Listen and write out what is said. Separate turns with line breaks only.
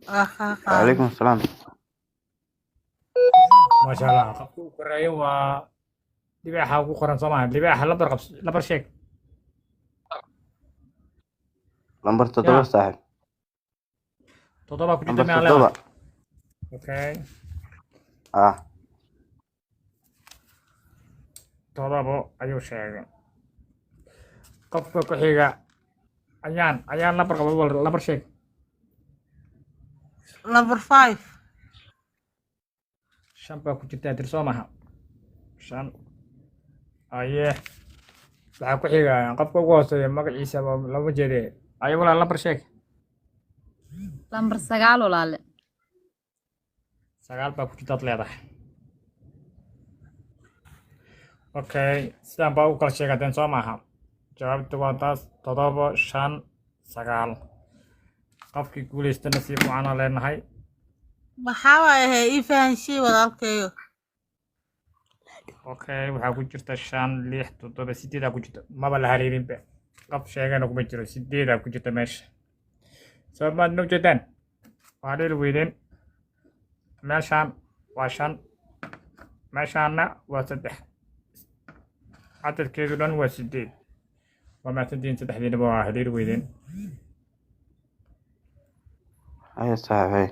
أخاك
عليكم السلام.
ما شاء الله قفكو كوريو و libaaxa ugu qoran soo maaha libaaxa labar sheeg
لمبر تضرب
yaa
صاحب.
toddoba ku jirta
لمبر
miyaan leedahay
تضرب.
okay
اه.
toddobo ayuu sheegay qofka ku xiga ayaan labar qabo labar sheeg
number 5
shan baa ku jirtaa tir soo maaha shan aye waxaa ku xiga qofka ugu hooseeya magaciisa lama jeede aye walaa labar sheeg
lambar 9 walaale
sagaal baa ku jirtaad leedahay okay sidaan baa u kala sheegateen soo maaha jawaabtu waa taas toddoba shan sagaal qofkii guuleysta nasiib waxaana leenahay
maxaa waaye ii fahanshii walaalkayo
okay waxaa ku jirta shan lix toddoba sideedaa ku jirta maba la hariirinba qof sheegana kuma jiro sideedaa ku jirta meesha soo maad noo jeedaan waa dheli weydeen meeshaan waa shan meeshaanna waa saddex cadadkeedu dhan waa sideed waa mahadsantihiin saddexdiinaba waa hariir weydeen
ايوه صاحب.